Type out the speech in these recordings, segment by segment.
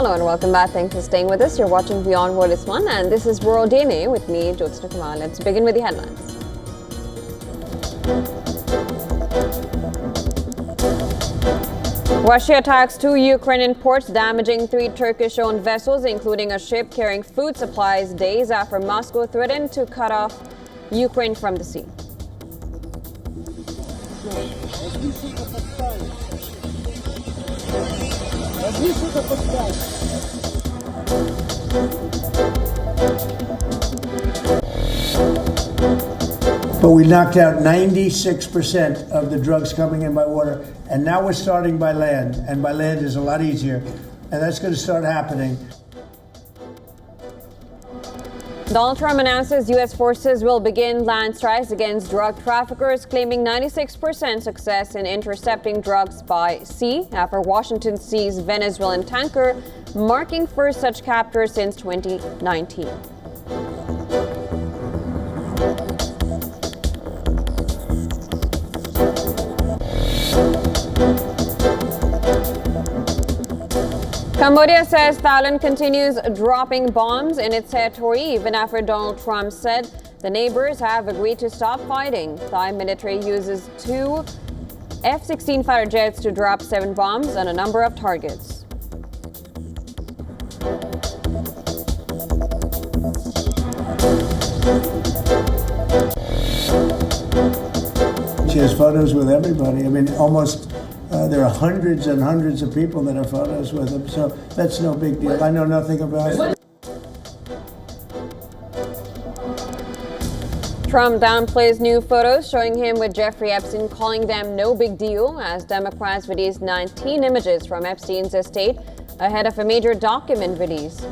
Hello and welcome back. Thanks for staying with us. You're watching WION World this one, and this is World DNA with me, Jyotsna Kumar. Let's begin with the headlines. Russia attacks 2 Ukrainian ports, damaging 3 Turkish-owned vessels, including a ship carrying food supplies, days after Moscow threatened to cut off Ukraine from the sea. But we knocked out 96% of the drugs coming in by water, and now we're starting by land, and by land is a lot easier, and that's going to start happening. Donald Trump announces U.S. forces will begin land strikes against drug traffickers, claiming 96% success in intercepting drugs by sea after Washington seized Venezuelan tanker, marking first such capture since 2019. Cambodia says Thailand continues dropping bombs in its territory even after Donald Trump said the neighbors have agreed to stop fighting. Thai military uses 2 F-16 fighter jets to drop 7 bombs on a number of targets. She has photos with everybody. I mean, almost. There are hundreds and hundreds of people that have photos with him, so that's no big deal. I know nothing about it. Trump downplays new photos showing him with Jeffrey Epstein, calling them no big deal, as Democrats released 19 images from Epstein's estate ahead of a major document release.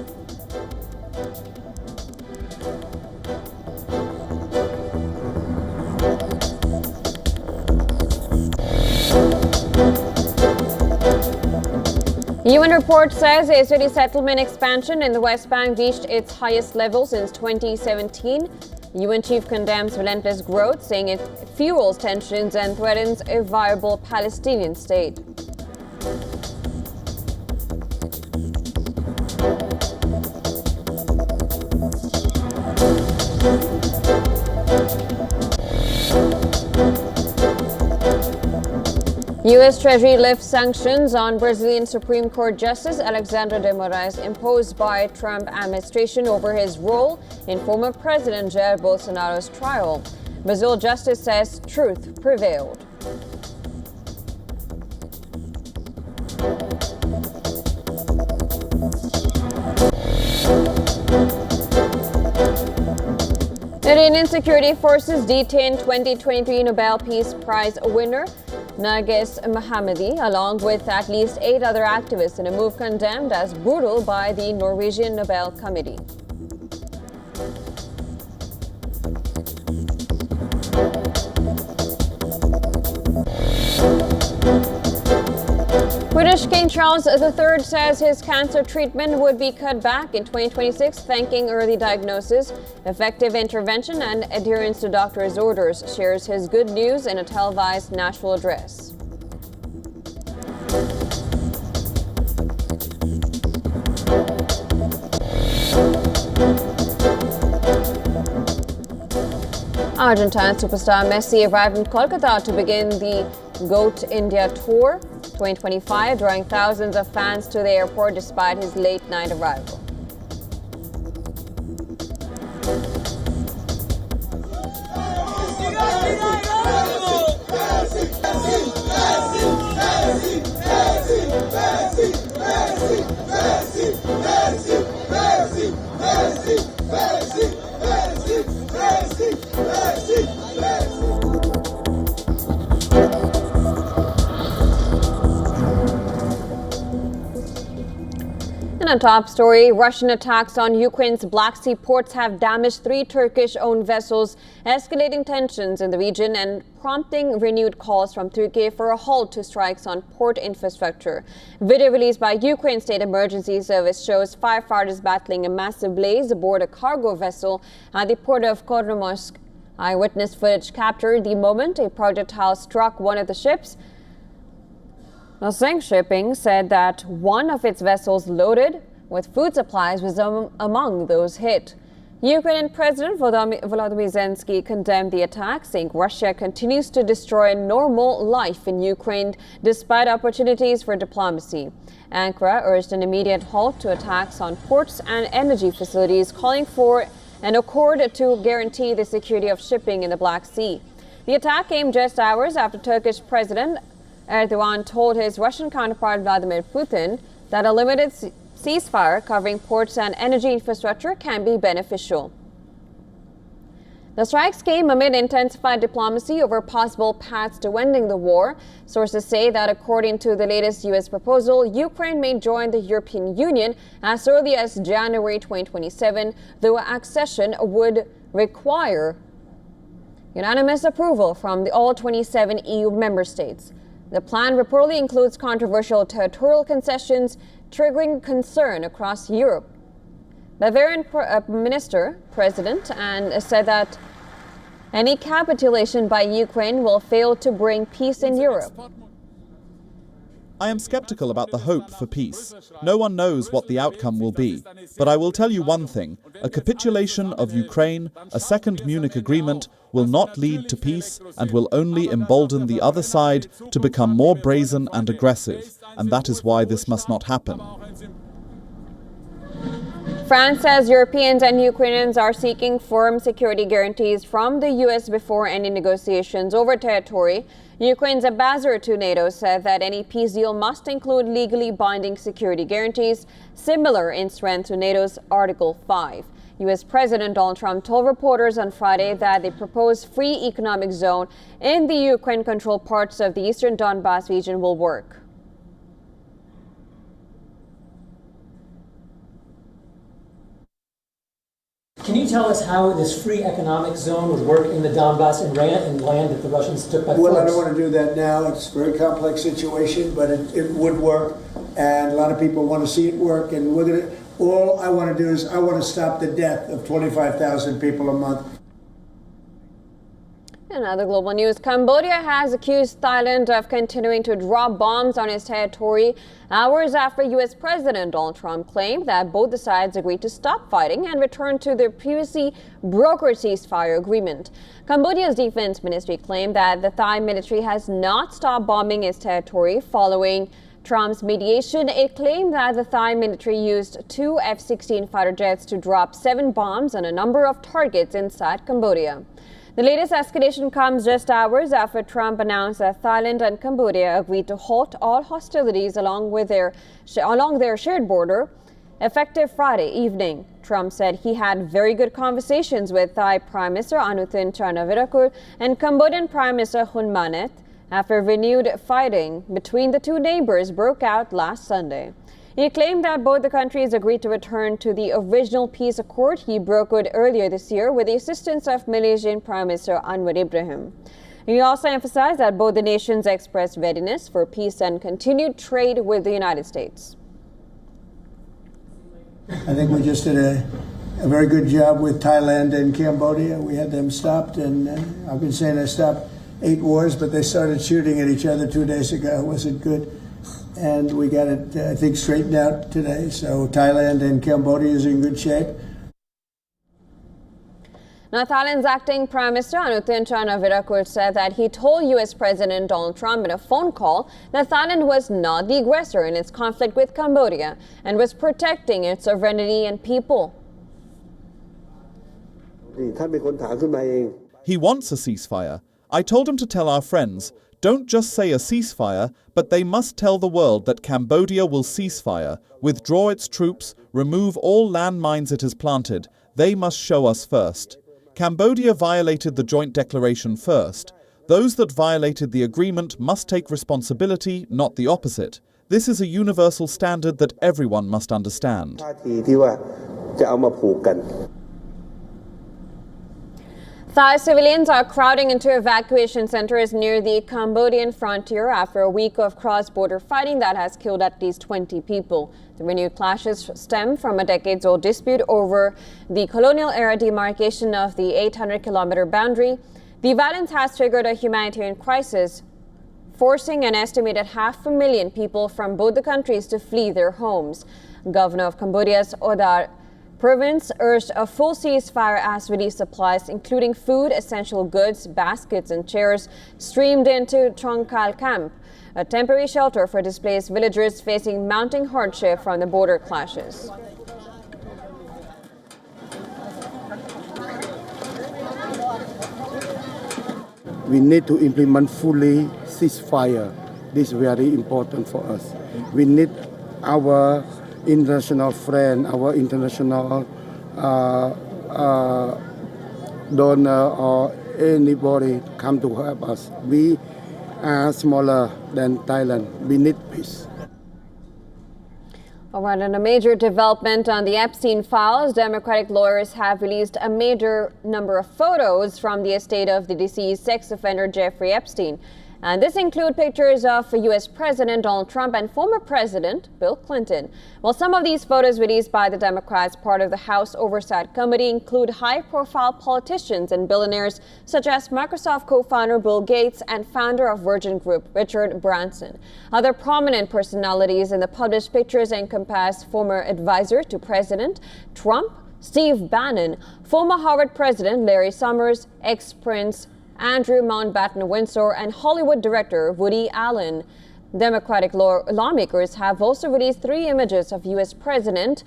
UN report says Israeli settlement expansion in the West Bank reached its highest level since 2017. UN chief condemns relentless growth, saying it fuels tensions and threatens a viable Palestinian state. U.S. Treasury lifts sanctions on Brazilian Supreme Court Justice Alexandre de Moraes imposed by Trump administration over his role in former President Jair Bolsonaro's trial. Brazil justice says truth prevailed. Iranian security forces detained 2023 Nobel Peace Prize winner Narges Mohammadi, along with at least 8 other activists, in a move condemned as brutal by the Norwegian Nobel Committee. British King Charles III says his cancer treatment would be cut back in 2026, thanking early diagnosis, effective intervention, and adherence to doctor's orders. Shares his good news in a televised national address. Argentine superstar Messi arrived in Kolkata to begin the GOAT India Tour 2025, drawing thousands of fans to the airport despite his late-night arrival. In a top story, Russian attacks on Ukraine's Black Sea ports have damaged 3 Turkish-owned vessels, escalating tensions in the region and prompting renewed calls from Turkey for a halt to strikes on port infrastructure. Video released by Ukraine State Emergency Service shows firefighters battling a massive blaze aboard a cargo vessel at the port of Kornomorsk. Eyewitness footage captured the moment a projectile struck one of the ships. Now, Singh Shipping said that one of its vessels loaded with food supplies was among those hit. Ukrainian President Volodymyr Zelensky condemned the attack, saying Russia continues to destroy normal life in Ukraine despite opportunities for diplomacy. Ankara urged an immediate halt to attacks on ports and energy facilities, calling for an accord to guarantee the security of shipping in the Black Sea. The attack came just hours after Turkish President Erdogan told his Russian counterpart Vladimir Putin that a limited ceasefire covering ports and energy infrastructure can be beneficial. The strikes came amid intensified diplomacy over possible paths to ending the war. Sources say that according to the latest U.S. proposal, Ukraine may join the European Union as early as January 2027, though accession would require unanimous approval from all 27 EU member states. The plan reportedly includes controversial territorial concessions, triggering concern across Europe. Bavarian president said that any capitulation by Ukraine will fail to bring peace in Europe. I am skeptical about the hope for peace. No one knows what the outcome will be. But I will tell you one thing. A capitulation of Ukraine, a second Munich agreement, will not lead to peace and will only embolden the other side to become more brazen and aggressive. And that is why this must not happen. France says Europeans and Ukrainians are seeking firm security guarantees from the U.S. before any negotiations over territory. Ukraine's ambassador to NATO said that any peace deal must include legally binding security guarantees, similar in strength to NATO's Article 5. U.S. President Donald Trump told reporters on Friday that the proposed free economic zone in the Ukraine-controlled parts of the eastern Donbas region will work. Can you tell us how this free economic zone would work in the Donbass and land that the Russians took by force? Well, I don't want to do that now. It's a very complex situation, but it would work, and a lot of people want to see it work. And we're gonna. All I want to do is I want to stop the death of 25,000 people a month. In other global news, Cambodia has accused Thailand of continuing to drop bombs on its territory hours after U.S. President Donald Trump claimed that both the sides agreed to stop fighting and return to their previously brokered ceasefire agreement. Cambodia's defense ministry claimed that the Thai military has not stopped bombing its territory following Trump's mediation. It claimed that the Thai military used 2 F-16 fighter jets to drop 7 bombs on a number of targets inside Cambodia. The latest escalation comes just hours after Trump announced that Thailand and Cambodia agreed to halt all hostilities along their shared border, effective Friday evening. Trump said he had very good conversations with Thai Prime Minister Anutin Charnvirakul and Cambodian Prime Minister Hun Manet after renewed fighting between the two neighbors broke out last Sunday. He claimed that both the countries agreed to return to the original peace accord he brokered earlier this year with the assistance of Malaysian Prime Minister Anwar Ibrahim. He also emphasized that both the nations expressed readiness for peace and continued trade with the United States. I think we just did a very good job with Thailand and Cambodia. We had them stopped, and I've been saying I stopped 8 wars, but they started shooting at each other 2 days ago. It wasn't good. And we got it, I think, straightened out today. So Thailand and Cambodia is in good shape. Now, Thailand's acting Prime Minister Anutin Charnvirakul said that he told U.S. President Donald Trump in a phone call that Thailand was not the aggressor in its conflict with Cambodia and was protecting its sovereignty and people. He wants a ceasefire. I told him to tell our friends, don't just say a ceasefire, but they must tell the world that Cambodia will ceasefire, withdraw its troops, remove all landmines it has planted. They must show us first. Cambodia violated the joint declaration first. Those that violated the agreement must take responsibility, not the opposite. This is a universal standard that everyone must understand. Thai civilians are crowding into evacuation centers near the Cambodian frontier after a week of cross-border fighting that has killed at least 20 people. The renewed clashes stem from a decades-old dispute over the colonial-era demarcation of the 800-kilometer boundary. The violence has triggered a humanitarian crisis forcing an estimated 500,000 people from both the countries to flee their homes. Governor of Cambodia's Odar province urged a full ceasefire as relief supplies, including food, essential goods, baskets and chairs, streamed into Trongkal camp, a temporary shelter for displaced villagers facing mounting hardship from the border clashes. We need to implement fully ceasefire. This is very important for us. We need our international friend, our international donor or anybody come to help us. We are smaller than Thailand. We need peace. All right, and a major development on the Epstein files. Democratic lawyers have released a major number of photos from the estate of the deceased sex offender Jeffrey Epstein. And this includes pictures of U.S. President Donald Trump and former President Bill Clinton. Well, some of these photos released by the Democrats, part of the House Oversight Committee, include high-profile politicians and billionaires such as Microsoft co-founder Bill Gates and founder of Virgin Group Richard Branson. Other prominent personalities in the published pictures encompass former advisor to President Trump, Steve Bannon, former Harvard President Larry Summers, ex-Prince Andrew Mountbatten Windsor, and Hollywood director Woody Allen. Democratic lawmakers have also released 3 images of U.S. President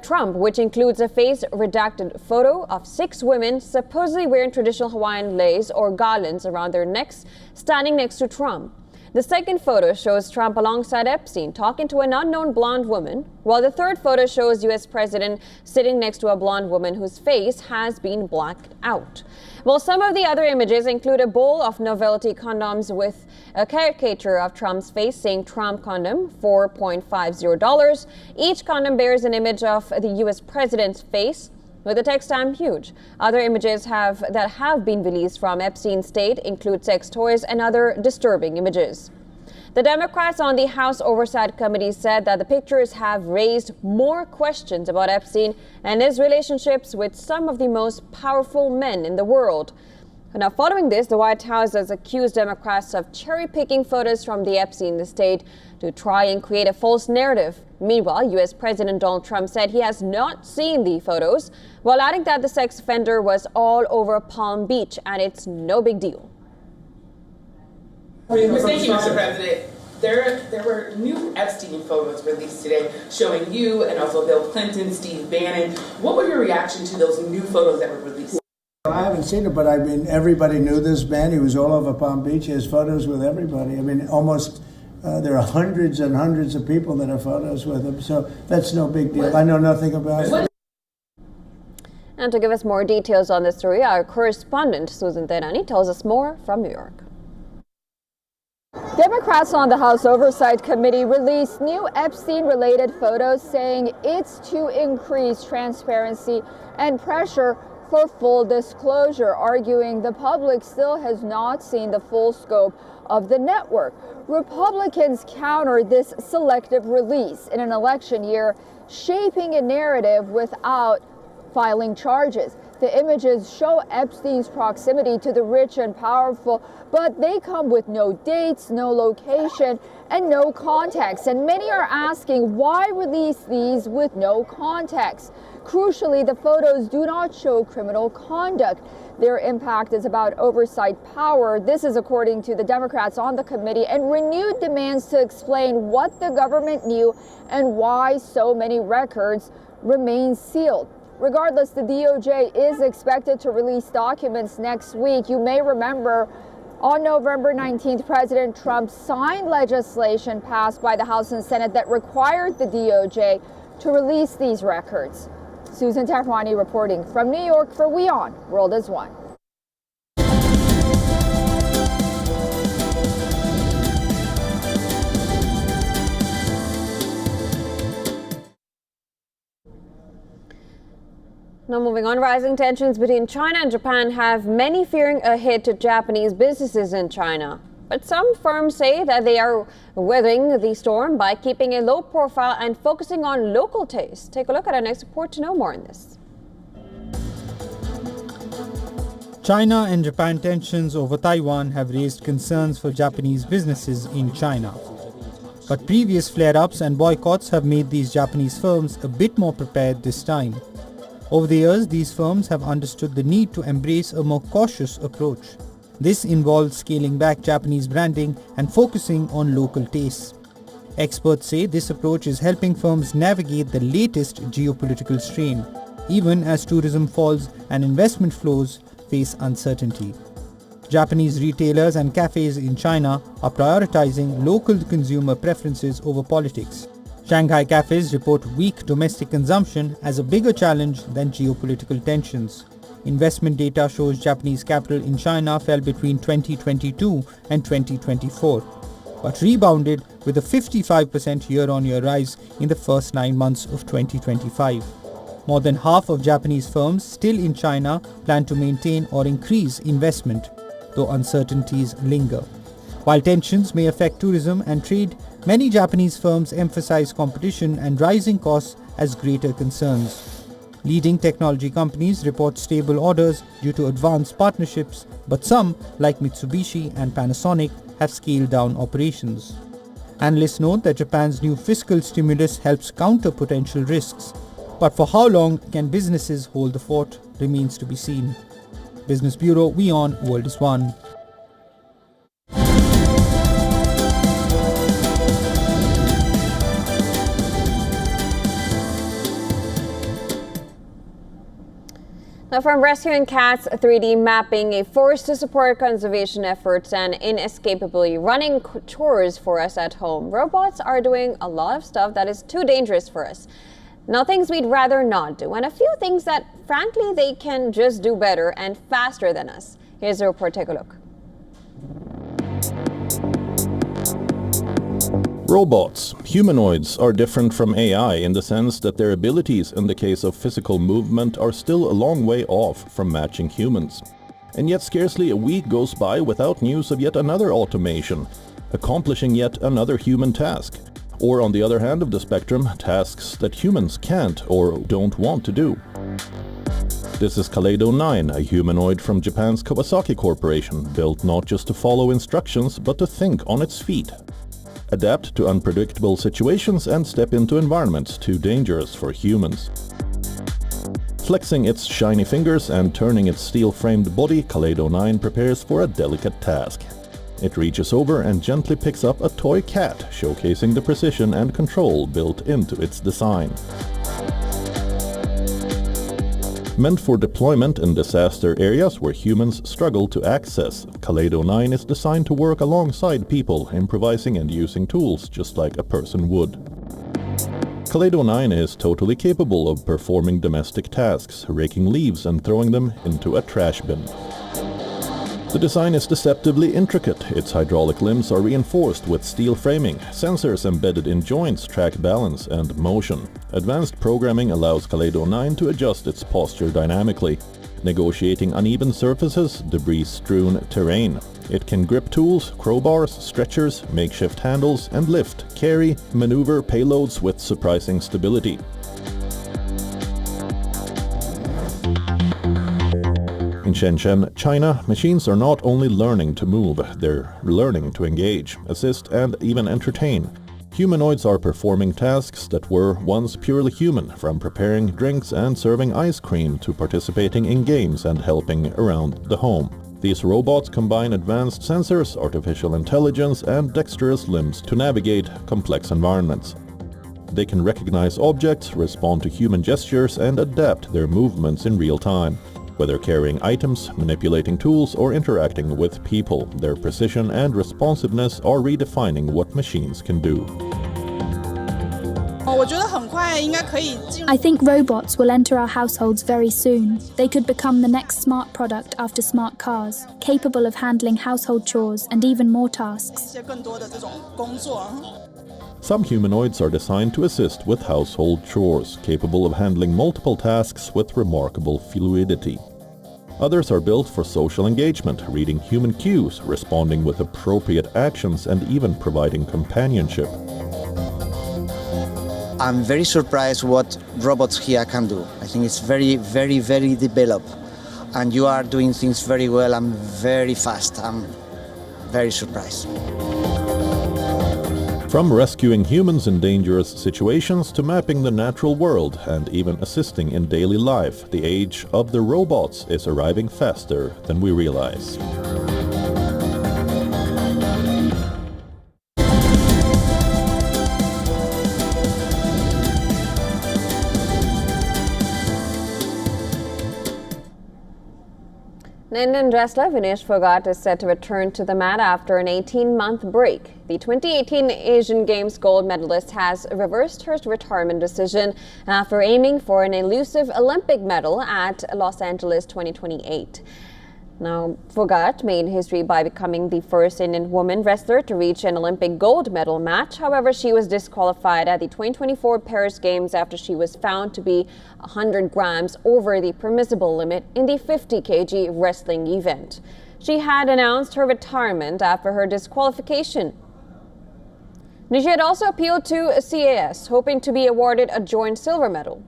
Trump, which includes a face-redacted photo of 6 women supposedly wearing traditional Hawaiian lace or garlands around their necks, standing next to Trump. The second photo shows Trump alongside Epstein talking to an unknown blonde woman, while the third photo shows U.S. President sitting next to a blonde woman whose face has been blacked out. Well, some of the other images include a bowl of novelty condoms with a caricature of Trump's face saying Trump condom, $4.50. Each condom bears an image of the U.S. President's face, with the text "I'm huge." Other images that have been released from Epstein's estate include sex toys and other disturbing images. The Democrats on the House Oversight Committee said that the pictures have raised more questions about Epstein and his relationships with some of the most powerful men in the world. Now, following this, the White House has accused Democrats of cherry-picking photos from the Epstein estate to try and create a false narrative. Meanwhile, U.S. President Donald Trump said he has not seen the photos, while adding that the sex offender was all over Palm Beach and it's no big deal. Thank you, Mr. President. There were new Epstein photos released today showing you and also Bill Clinton, Steve Bannon. What were your reaction to those new photos that were released? I haven't seen it, but I mean, everybody knew this man. He was all over Palm Beach. He has photos with everybody. I mean, almost there are hundreds and hundreds of people that have photos with him. So that's no big deal. I know nothing about it. And to give us more details on this story, our correspondent Susan Terani tells us more from New York. Democrats on the House Oversight Committee released new Epstein-related photos saying it's to increase transparency and pressure for full disclosure, arguing the public still has not seen the full scope of the network. Republicans counter this selective release in an election year, shaping a narrative without filing charges. The images show Epstein's proximity to the rich and powerful, but they come with no dates, no location, and no context. And many are asking, why release these with no context? Crucially, the photos do not show criminal conduct. Their impact is about oversight power. This is according to the Democrats on the committee, and renewed demands to explain what the government knew and why so many records remain sealed. Regardless, the DOJ is expected to release documents next week. You may remember on November 19th, President Trump signed legislation passed by the House and Senate that required the DOJ to release these records. Susan Terwani reporting from New York for WION World is One. Now moving on, rising tensions between China and Japan have many fearing a hit to Japanese businesses in China. But some firms say that they are weathering the storm by keeping a low profile and focusing on local tastes. Take a look at our next report to know more on this. China and Japan tensions over Taiwan have raised concerns for Japanese businesses in China. But previous flare-ups and boycotts have made these Japanese firms a bit more prepared this time. Over the years, these firms have understood the need to embrace a more cautious approach. This involves scaling back Japanese branding and focusing on local tastes. Experts say this approach is helping firms navigate the latest geopolitical strain, even as tourism falls and investment flows face uncertainty. Japanese retailers and cafes in China are prioritizing local consumer preferences over politics. Shanghai cafes report weak domestic consumption as a bigger challenge than geopolitical tensions. Investment data shows Japanese capital in China fell between 2022 and 2024, but rebounded with a 55% year-on-year rise in the first 9 months of 2025. More than half of Japanese firms still in China plan to maintain or increase investment, though uncertainties linger. While tensions may affect tourism and trade, many Japanese firms emphasize competition and rising costs as greater concerns. Leading technology companies report stable orders due to advanced partnerships, but some, like Mitsubishi and Panasonic, have scaled down operations. Analysts note that Japan's new fiscal stimulus helps counter potential risks. But for how long can businesses hold the fort remains to be seen. Business Bureau, WION World is One. Now, from rescuing cats, 3D mapping a forest to support conservation efforts, and inescapably running chores for us at home, robots are doing a lot of stuff that is too dangerous for us. Now, things we'd rather not do, and a few things that, frankly, they can just do better and faster than us. Here's the report. Take a look. Robots, humanoids, are different from AI in the sense that their abilities in the case of physical movement are still a long way off from matching humans. And yet scarcely a week goes by without news of yet another automation, accomplishing yet another human task. Or on the other hand of the spectrum, tasks that humans can't or don't want to do. This is Kaleido 9, a humanoid from Japan's Kawasaki Corporation, built not just to follow instructions but to think on its feet, adapt to unpredictable situations and step into environments too dangerous for humans. Flexing its shiny fingers and turning its steel-framed body, Kaleido 9 prepares for a delicate task. It reaches over and gently picks up a toy cat, showcasing the precision and control built into its design. Meant for deployment in disaster areas where humans struggle to access, Kaleido 9 is designed to work alongside people, improvising and using tools just like a person would. Kaleido 9 is totally capable of performing domestic tasks, raking leaves and throwing them into a trash bin. The design is deceptively intricate. Its hydraulic limbs are reinforced with steel framing. Sensors embedded in joints track balance and motion. Advanced programming allows Kaleido 9 to adjust its posture dynamically, negotiating uneven surfaces, debris-strewn terrain. It can grip tools, crowbars, stretchers, makeshift handles, and lift, carry, maneuver payloads with surprising stability. In Shenzhen, China, machines are not only learning to move, they're learning to engage, assist, and even entertain. Humanoids are performing tasks that were once purely human, from preparing drinks and serving ice cream to participating in games and helping around the home. These robots combine advanced sensors, artificial intelligence, and dexterous limbs to navigate complex environments. They can recognize objects, respond to human gestures, and adapt their movements in real time. Whether carrying items, manipulating tools, or interacting with people, their precision and responsiveness are redefining what machines can do. I think robots will enter our households very soon. They could become the next smart product after smart cars, capable of handling household chores and even more tasks. Some humanoids are designed to assist with household chores, capable of handling multiple tasks with remarkable fluidity. Others are built for social engagement, reading human cues, responding with appropriate actions, and even providing companionship. I'm very surprised what robots here can do. I think it's very developed. and you are doing things very well and very fast. I'm very surprised. From rescuing humans in dangerous situations to mapping the natural world and even assisting in daily life, the age of the robots is arriving faster than we realize. Indian wrestler Vinesh Phogat is set to return to the mat after an 18-month break. The 2018 Asian Games gold medalist has reversed her retirement decision after aiming for an elusive Olympic medal at Los Angeles 2028. Now, Phogat made history by becoming the first Indian woman wrestler to reach an Olympic gold medal match. However, she was disqualified at the 2024 Paris Games after she was found to be 100 grams over the permissible limit in the 50 kg wrestling event. She had announced her retirement after her disqualification. She had also appealed to CAS, hoping to be awarded a joint silver medal.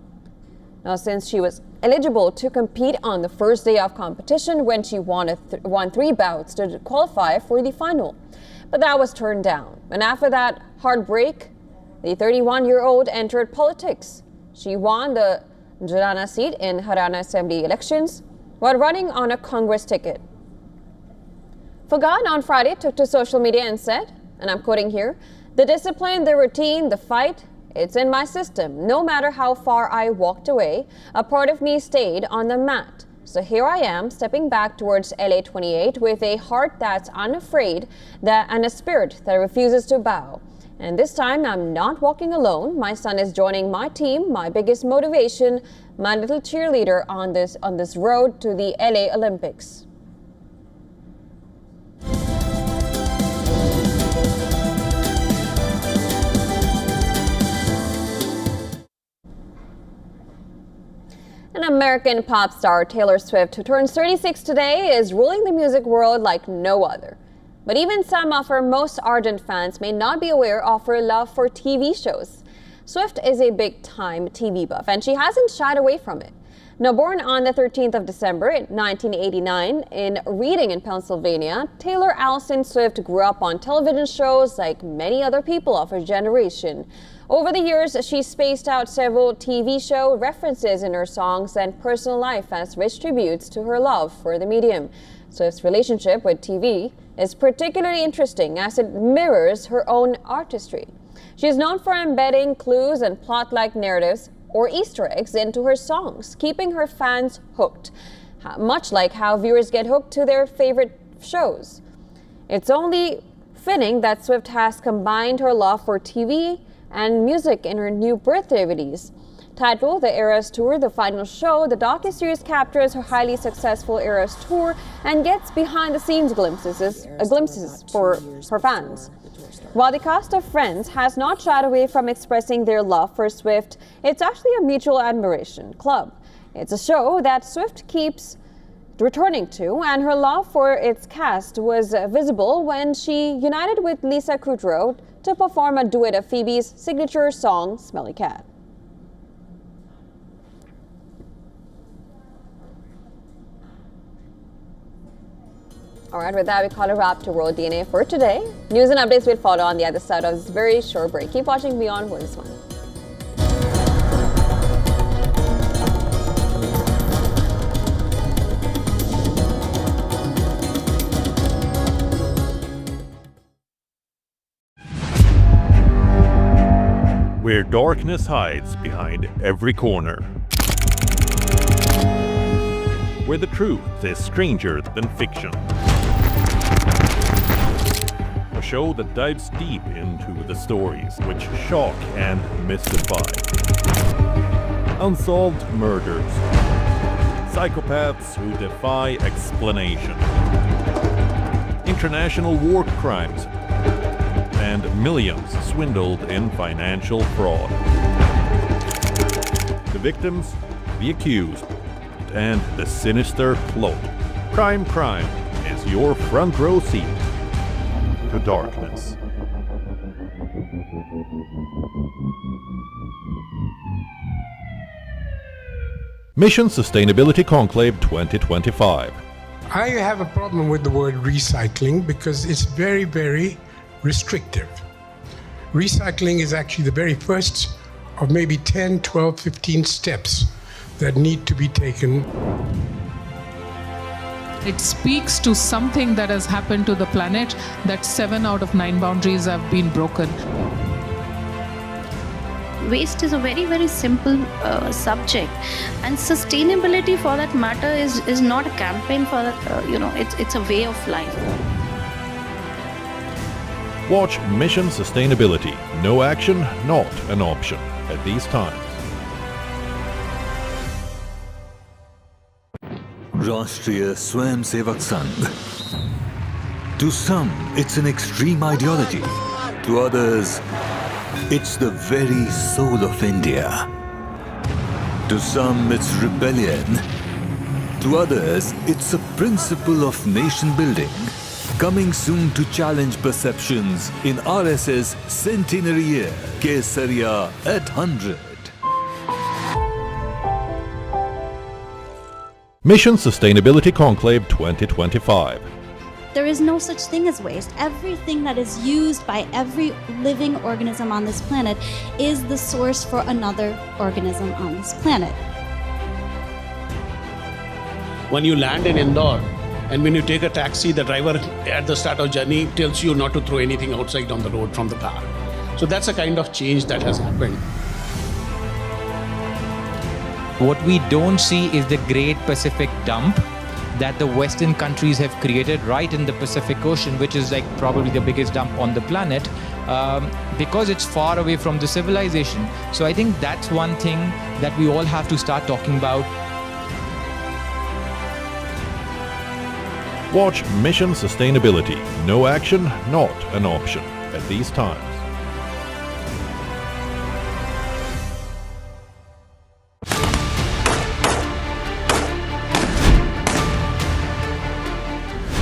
Now, since she was eligible to compete on the first day of competition when she won 3 bouts to qualify for the final. But that was turned down. And after that heartbreak, the 31-year-old entered politics. She won the Jalana seat in Haryana Assembly elections while running on a Congress ticket. Phogat on Friday took to social media and said, and I'm quoting here, "The discipline, the routine, the fight, it's in my system. No matter how far I walked away, a part of me stayed on the mat. So here I am, stepping back towards LA 28 with a heart that's unafraid and a spirit that refuses to bow. And this time I'm not walking alone. My son is joining my team, my biggest motivation, my little cheerleader on this road to the LA Olympics." An American pop star, Taylor Swift, who turns 36 today, is ruling the music world like no other. But even some of her most ardent fans may not be aware of her love for TV shows. Swift is a big-time TV buff, and she hasn't shied away from it. Now, born on the 13th of December in 1989 in Reading in Pennsylvania, Taylor Allison Swift grew up on television shows like many other people of her generation. Over the years, she spaced out several TV show references in her songs and personal life as rich tributes to her love for the medium. Swift's relationship with TV is particularly interesting as it mirrors her own artistry. She is known for embedding clues and plot-like narratives or Easter eggs into her songs, keeping her fans hooked, much like how viewers get hooked to their favorite shows. It's only fitting that Swift has combined her love for TV and music in her new birthday release. Titled The Eras Tour, the final show, the docuseries captures her highly successful Eras Tour and gets behind-the-scenes glimpses for her fans. While the cast of Friends has not shied away from expressing their love for Swift, it's actually a mutual admiration club. It's a show that Swift keeps returning to, and her love for its cast was visible when she united with Lisa Kudrow to perform a duet of Phoebe's signature song, Smelly Cat. All right, with that, we call a wrap to World DNA for today. News and updates will follow on the other side of this very short break. Keep watching WION for this one. Where darkness hides behind every corner. Where the truth is stranger than fiction. A show that dives deep into the stories which shock and mystify. Unsolved murders. Psychopaths who defy explanation. International war crimes. And millions swindled in financial fraud. The victims, the accused, and the sinister plot. Crime is your front row seat to darkness. Mission Sustainability Conclave 2025. I have a problem with the word recycling because it's very, very restrictive. Recycling is actually the very first of maybe 10, 12, 15 steps that need to be taken. It speaks to something that has happened to the planet, that 7 out of 9 boundaries have been broken. Waste is a very, very simple subject, and sustainability for that matter is not a campaign for that, it's a way of life. Watch Mission Sustainability. No action, not an option at these times. Rashtriya Swayamsevak Sangh. To some, it's an extreme ideology. To others, it's the very soul of India. To some, it's rebellion. To others, it's a principle of nation building. Coming soon to challenge perceptions in RSS centenary year, Kesariya at 100. Mission Sustainability Conclave 2025. There is no such thing as waste. Everything that is used by every living organism on this planet is the source for another organism on this planet. When you land in Indore and when you take a taxi, the driver at the start of journey tells you not to throw anything outside on the road from the car. So that's a kind of change that has happened. What we don't see is the Great Pacific Dump that the Western countries have created right in the Pacific Ocean, which is like probably the biggest dump on the planet, because it's far away from the civilization. So I think that's one thing that we all have to start talking about. Watch Mission Sustainability. No action, not an option at these times.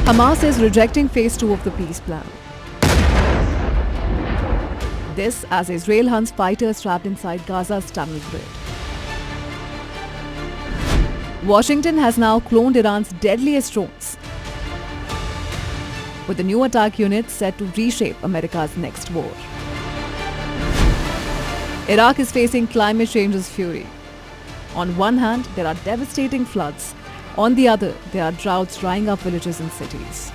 Hamas is rejecting phase 2 of the peace plan. This as Israel hunts fighters trapped inside Gaza's tunnel grid. Washington has now cloned Iran's deadliest drones, with the new attack unit set to reshape America's next war. Iraq is facing climate change's fury. On one hand, there are devastating floods. On the other, there are droughts drying up villages and cities.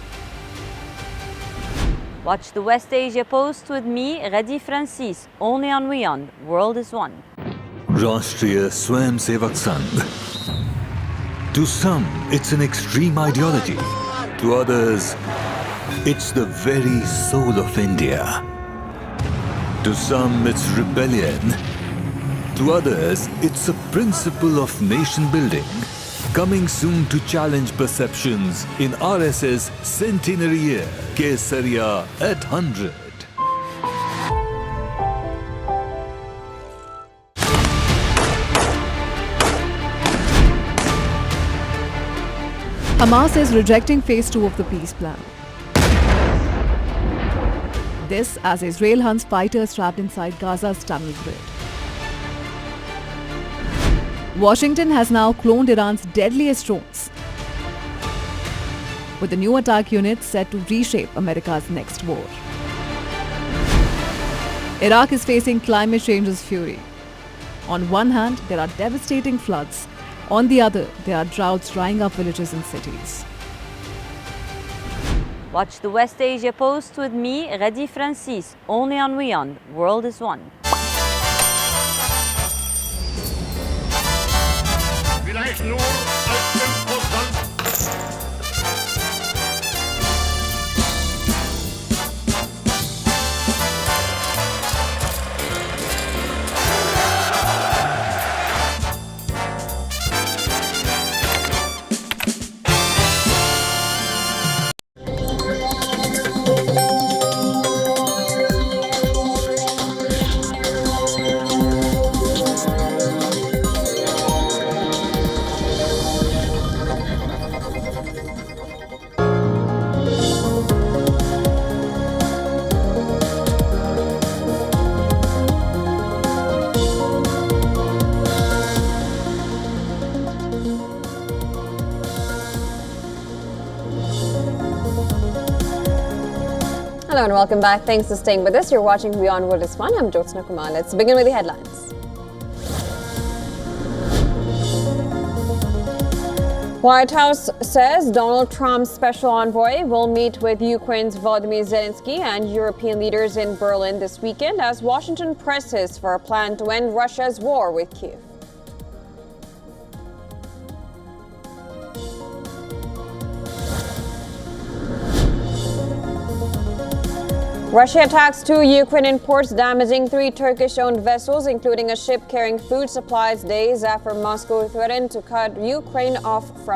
Watch the West Asia Post with me, Reddy Francis, only on WION The World is One. Rashtriya Swayamsevak Sangh. To some, it's an extreme ideology. To others, it's the very soul of India. To some, it's rebellion. To others, it's a principle of nation building. Coming soon to challenge perceptions in RSS centenary year, Kesariya at 100. Hamas is rejecting phase 2 of the peace plan. This as Israel hunts fighters trapped inside Gaza's tunnel grid. Washington has now cloned Iran's deadliest drones, with the new attack unit set to reshape America's next war. Iraq is facing climate change's fury. On one hand, there are devastating floods. On the other, there are droughts drying up villages and cities. Watch the West Asia Post with me, Reddy Francis, only on WION The World is One. Vielleicht nur auf dem Ausland. Hello and welcome back. Thanks for staying with us. You're watching WION The World. I'm Jyotsna Kumar. Let's begin with the headlines. White House says Donald Trump's special envoy will meet with Ukraine's Volodymyr Zelensky and European leaders in Berlin this weekend as Washington presses for a plan to end Russia's war with Kyiv. Russia attacks 2 Ukrainian ports, damaging 3 Turkish-owned vessels, including a ship carrying food supplies, days after Moscow threatened to cut Ukraine off from